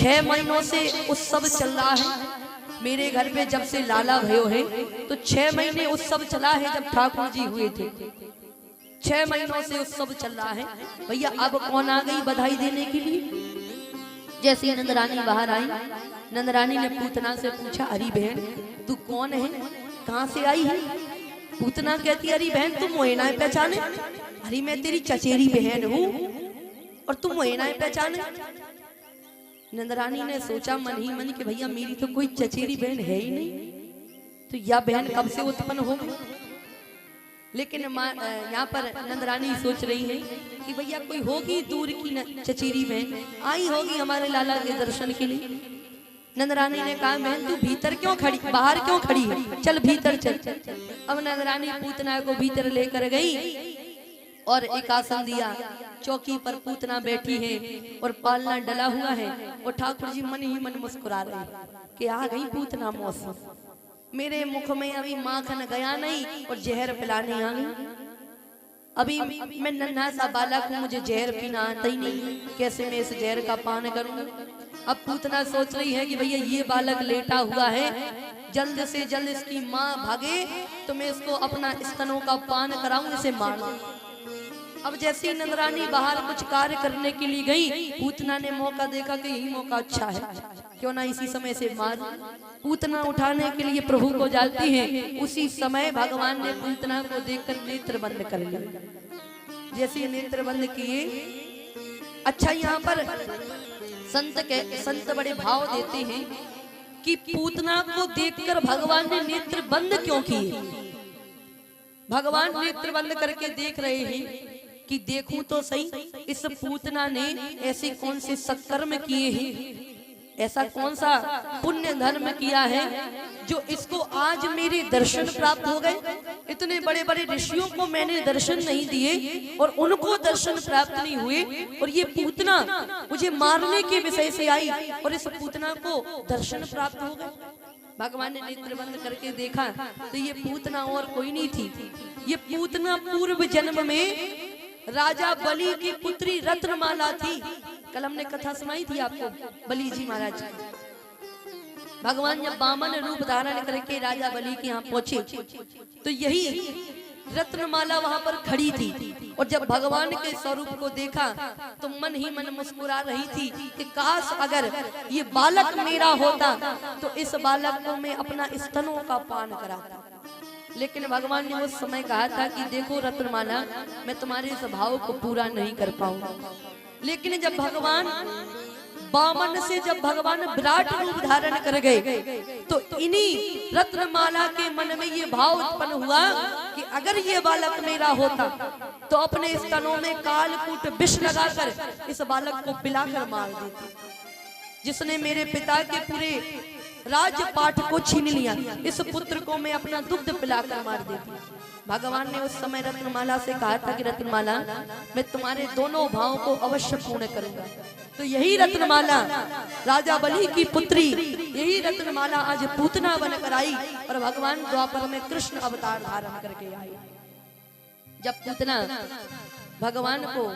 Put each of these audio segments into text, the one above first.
6 महीनों से उत्सव चल रहा है मेरे घर पे। जब से लाला भयो है तो 6 महीने उत्सव चला है। जब ठाकुर जी हुए थे 6 महीनों से उत्सव चल रहा है भैया। अब कौन आ गई बधाई देने के लिए? जैसे नंदरानी बाहर आई, नंदरानी ने पूतना से पूछा, अरे बहन तू कौन है, कहाँ से आई है? पूतना कहती, अरे बहन तुम मोहे ना पहचाने? अरे मैं तेरी चचेरी बहन हूँ और तुम मोहे ना पहचाने? नंदरानी ने सोचा मन ही मन कि भैया मेरी तो कोई चचेरी बहन है ही नहीं, तो यह बहन कब से उत्पन्न हो गई? लेकिन यहाँ पर नंदरानी सोच रही है कि भैया कोई होगी दूर की चचेरी बहन आई होगी हमारे लाला के दर्शन के लिए। नंदरानी ने कहा, बहन तू भीतर क्यों खड़ी, बाहर क्यों खड़ी है, चल भीतर चल। अब नंदरानी पूतना को भीतर लेकर गई और एक आसन दिया। चौकी पर पूतना बैठी है और पालना डला हुआ है और ठाकुर जी मन ही मन मुस्कुरा रहे कि आ गई पूतना मौसम। मेरे मुख में अभी माखन गया नहीं और जहर पिलाने आ गई। अभी मैं नन्हा सा बालक हूँ, मुझे जहर पीना आता ही नहीं, कैसे मैं इस जहर का पान करूंगा? अब पूतना सोच रही है कि भैया ये बालक लेटा हुआ है, जल्द से जल्द इसकी माँ भागे तो मैं इसको अपना स्तनों का पान कराऊं, इसे मार। अब जैसे ही नंदरानी बाहर कुछ कार्य करने के लिए गई, पूतना ने मौका देखा कि यही मौका अच्छा है, क्यों ना इसी समय से मार। पूतना उठाने के लिए प्रभु को जाती है, उसी समय भगवान ने पूतना को देखकर नेत्र बंद कर लिया। जैसे नेत्र बंद किए, अच्छा यहाँ पर संत बड़े भाव देते हैं कि पूतना को देखकर भगवान ने नेत्र बंद क्यों किए। भगवान नेत्र बंद करके देख रहे हैं कि देखूं तो सही इस पूतना ने ऐसे कौन से सत्कर्म किए हैं, ऐसा कौन सा पुण्य धर्म किया है जो इसको आज मेरे दर्शन प्राप्त हो गए। इतने बड़े बड़े ऋषियों को मैंने दर्शन नहीं दिए और उनको दर्शन प्राप्त नहीं हुए, और ये पूतना मुझे मारने के विषय से आई और इस पूतना को दर्शन प्राप्त हो गए। भगवान ने नेत्र बंद करके देखा तो ये पूतना और कोई नहीं थी, ये पूतना पूर्व जन्म में राजा बलि की पुत्री रत्नमाला थी। कल हमने कथा सुनाई थी आपको बलि जी महाराज। भगवान जब वामन रूप धारण करके राजा बलि के यहाँ पहुंचे तो यही रत्नमाला वहां पर खड़ी थी, और जब भगवान के स्वरूप को देखा तो मन ही मन मुस्कुरा रही थी कि काश अगर ये बालक मेरा होता तो इस बालक को मैं अपना स्तनों का पान कराता। लेकिन भगवान ने उस समय कहा था कि देखो रत्नमाला, मैं तुम्हारे इस भाव को पूरा नहीं कर पाऊंगा। लेकिन जब भगवान वामन से जब भगवान विराट रूप धारण कर गए तो इन्हीं रत्नमाला के मन में ये भाव उत्पन्न हुआ कि अगर ये बालक मेरा होता तो अपने स्तनों में कालकूट विष लगाकर इस बालक को पिलाकर मार देती। जिसने मेरे पिता के पूरे राजपाट को छीन लिया, इस पुत्र को मैं अपना दुग्ध पिलाकर मार देती। भगवान ने उस समय रत्नमाला से कहा था कि रत्नमाला, मैं तुम्हारे दोनों भावों को अवश्य पूर्ण करूंगा। तो यही रत्नमाला राजा बलि की पुत्री, यही रत्नमाला आज पूतना बनकर आई और भगवान द्वापर में कृष्ण अवतार धारण करके आई। जब पूतना भगवान को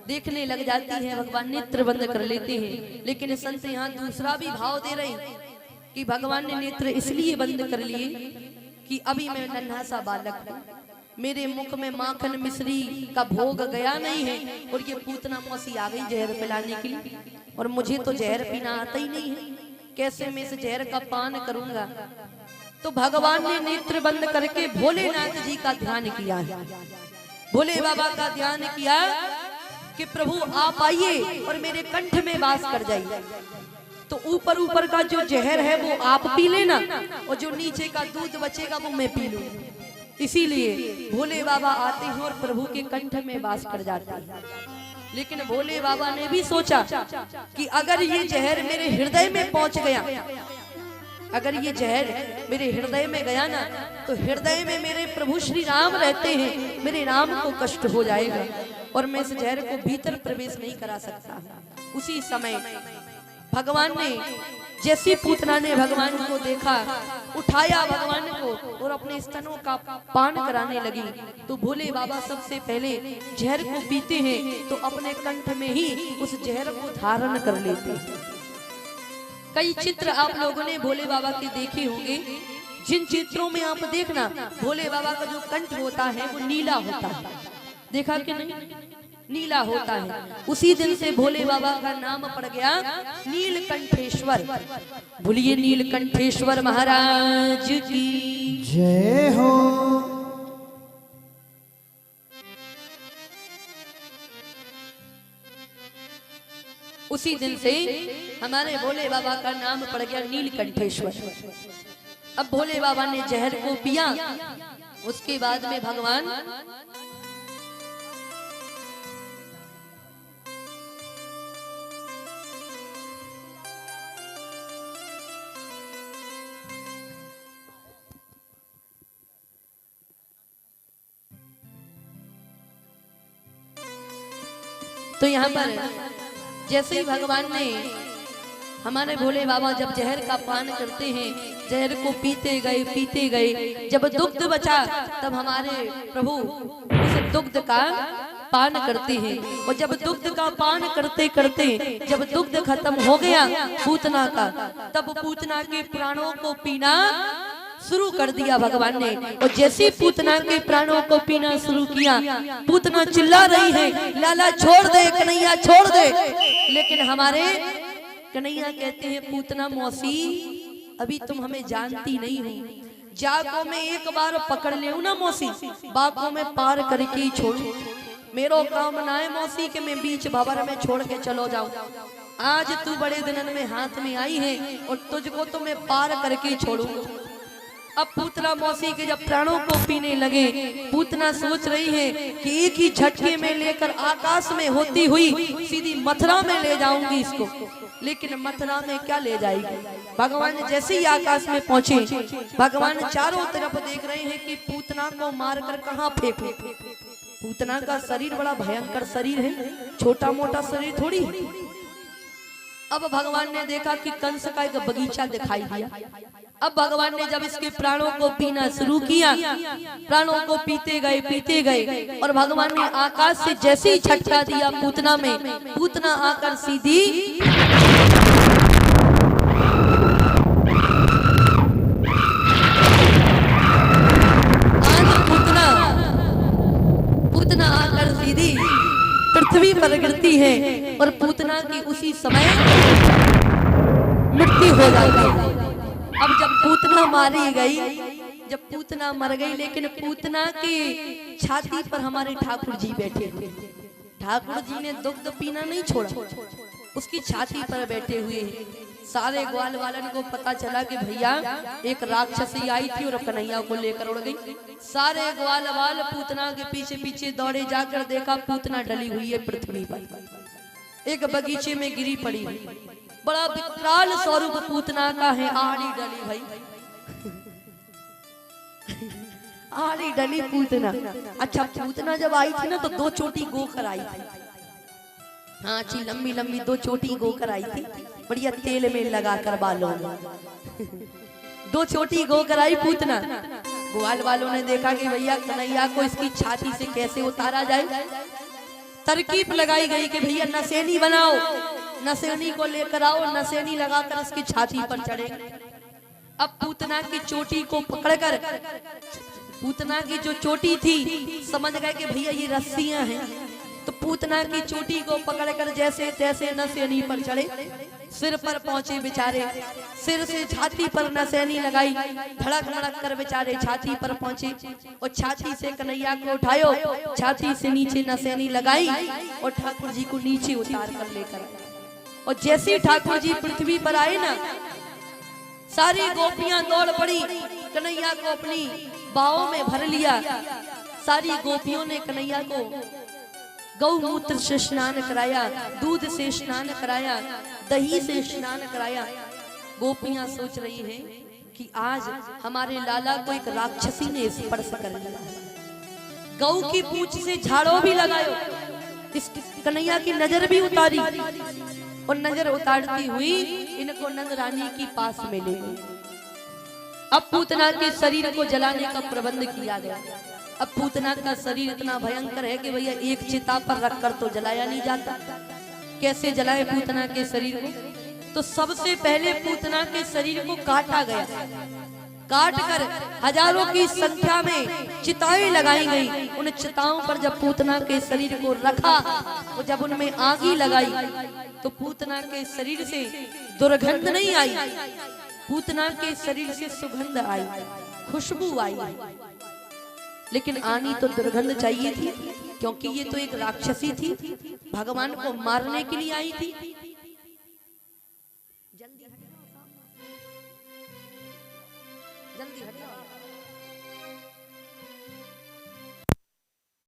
देखने लग जाती है, भगवान नेत्र बंद कर लेते हैं। लेकिन संत यहाँ दूसरा भी भाव दे रहे हैं कि भगवान ने नेत्र इसलिए बंद कर लिए कि अभी मैं नन्हा सा बालक हूँ, मेरे मुख में माखन मिश्री का भोग गया नहीं है, और ये पूतना मौसी आ गई जहर पिलाने के लिए, और मुझे तो जहर पीना आता ही नहीं है, कैसे मैं इस जहर का पान करूंगा। तो भगवान ने नेत्र बंद करके भोलेनाथ जी का ध्यान किया है, भोले बाबा का ध्यान किया कि प्रभु आप आइए और मेरे कंठ में वास कर जाइए। तो ऊपर ऊपर का जो जहर है वो आप पी लेना, और जो नीचे का दूध बचेगा वो मैं पी लूंगा। इसीलिए भोले बाबा आते हैं और प्रभु के कंठ में वास कर जाते हैं। लेकिन भोले बाबा ने भी सोचा कि अगर ये जहर मेरे हृदय में पहुंच गया, अगर ये जहर मेरे हृदय में गया ना, तो हृदय में मेरे प्रभु श्री राम रहते हैं, मेरे राम को कष्ट हो जाएगा और मैं इस जहर को भीतर प्रवेश नहीं करा सकता। उसी समय भगवान ने, जैसी पूतना ने भगवान को देखा, उठाया भगवान को और अपने स्तनों का पान कराने लगी, तो भोले बाबा सबसे पहले जहर को पीते हैं तो अपने कंठ में ही उस जहर को धारण कर लेते हैं। कई चित्र आप लोगों ने भोले बाबा के देखे होंगे। जिन चित्रों में आप देखना भोले बाबा का जो कंठ होता है वो नीला होता है, देखा कि नहीं, नीला होता है। उसी दिन से भोले बाबा का नाम पड़ गया नीलकंठेश्वर। बोलिए नीलकंठेश्वर महाराज की जय हो। उसी दिन से हमारे भोले बाबा का नाम पड़ गया नीलकंठेश्वर। अब भोले बाबा ने जहर को पिया, उसके बाद में भगवान तो यहाँ पर जैसे ही भगवान ने हमारे भोले बाबा जब जहर का पान करते हैं, जहर को पीते गए, जब दुग्ध बचा तब हमारे प्रभु उस दुग्ध का पान करते हैं। और जब दुग्ध का पान करते करते जब दुग्ध खत्म हो गया पूतना का, तब पूतना के प्राणों को पीना शुरू कर दिया भगवान ने। और जैसे पूतना के प्राणों को पीना शुरू किया, पूतना चिल्ला रही है लाला छोड़ दे कन्हैया छोड़ दे। लेकिन हमारे कन्हैया कहते हैं पूतना मौसी अभी तुम हमें जानती नहीं हो, जागो में एक बार पकड़ ले ना मौसी, बागों में पार करके ही छोड़ू। मेरो काम ना है मौसी के मैं बीच भंवर में छोड़ के चलो जाऊं। आज तू बड़े दिनन में हाथ में आई है और तुझको तो मैं पार करके ही छोड़ूंगा। अब पूतना मौसी के जब प्राणों को पीने लगे, पूतना सोच रही है कि एक ही झटके में लेकर आकाश में होती हुई सीधी मथुरा में ले जाऊंगी इसको। लेकिन मथुरा में क्या ले जाएगी? भगवान जैसे ही आकाश में पहुंचे, भगवान चारों तरफ देख रहे हैं कि पूतना को मारकर कहां फेंके। पूतना का शरीर बड़ा भयंकर शरीर है, छोटा मोटा शरीर थोड़ी है। अब भगवान ने देखा कि कंस का एक बगीचा दिखाई दिया। अब भगवान ने जब इसके प्राणों को पीना शुरू किया, प्राणों को पीते गए और भगवान ने आकाश से जैसे ही झटका दिया पूतना में, पूतना आकर सीधी पूतना आकर सीधी पृथ्वी पर गिरती है और पूतना की उसी समय मृत्यु हो जाती है। अब जब पूतना मारी गई, जब पूतना मर गई, लेकिन पूतना की छाती पर हमारे ठाकुर जी बैठे हुए। ठाकुर जी ने दुग्ध पीना नहीं छोड़ा, उसकी छाती पर बैठे हुए हैं। सारे ग्वाल वालन को पता चला कि भैया एक राक्षसी आई थी और कन्हैया को लेकर उड़ गई। सारे ग्वाल वाल पूतना के पीछे पीछे दौड़े, जाकर देखा पूतना डली हुई है पृथ्वी पर, एक बगीचे में गिरी पड़ी हुई। बड़ा विकराल स्वरूप पूतना का है, आड़ी डली भाई आड़ी डली पूतना। अच्छा पूतना जब आई थी ना तो दो चोटी गोकर आई थी। हाँ जी, लंबी लंबी दो चोटी गोकर आई थी, बढ़िया तेल में लगा कर बालों में दो चोटी गोकर आई पूतना। ग्वाल वालों ने देखा कि भैया कन्हैया को इसकी छाती से कैसे उतारा जाए। तरकीब लगाई गई कि भैया नसेनी बनाओ, नसेनी को लेकर आओ, नसेनी लगाकर इसकी छाती पर चढ़े। अब पूतना की चोटी को पकड़कर, पूतना की जो चोटी थी समझ गए कि भैया ये रस्सियां हैं, तो पूतना की चोटी को पकड़कर जैसे तैसे नसेनी पर चढ़े। सिर पर पहुंचे बेचारे, सिर से छाती पर नसेनी लगाई, धड़क धड़क कर बेचारे छाती पर पहुंचे और छाती से कन्हैया को उठायो, छाती से नीचे नसेनी लगाई और ठाकुर जी को नीचे उतार कर लेकर। और जैसे ठाकुर जी पृथ्वी पर आए ना, सारी गोपियां दौड़ पड़ी, कन्हैया को अपनी बाहों में भर लिया। सारी गोपियों ने कन्हैया को गौमूत्र से स्नान कराया, दूध से स्नान कराया, दही से स्नान कराया। गोपियां सोच रही हैं कि आज हमारे लाला को एक राक्षसी ने स्पर्श कर लिया। गौ की पूंछ से झाड़ू भी लगायो, इस कन्हैया की नजर भी उतारी और नजर उतारती हुई इनको नंद रानी की पास में ले गई। अब पूतना के शरीर को जलाने का प्रबंध किया गया। अब पूतना का शरीर इतना भयंकर है कि भैया एक चिता पर रखकर तो जलाया नहीं जाता। कैसे जलाए पूतना के शरीर को? तो सबसे पहले पूतना के शरीर को काटा गया, काट कर हजारों की संख्या में चिताएं लगाई गई। उन चिताओं पर जब पूतना के शरीर को रखा, वो जब उनमें आगी लगाई तो पूतना के शरीर से दुर्गंध नहीं आई, पूतना के शरीर से सुगंध आई, खुशबू आई। लेकिन आनी तो दुर्गंध चाहिए थी, क्योंकि ये तो एक राक्षसी थी, भगवान को मारने के लिए आई थी। जल्दी हटो, जल्दी हटो।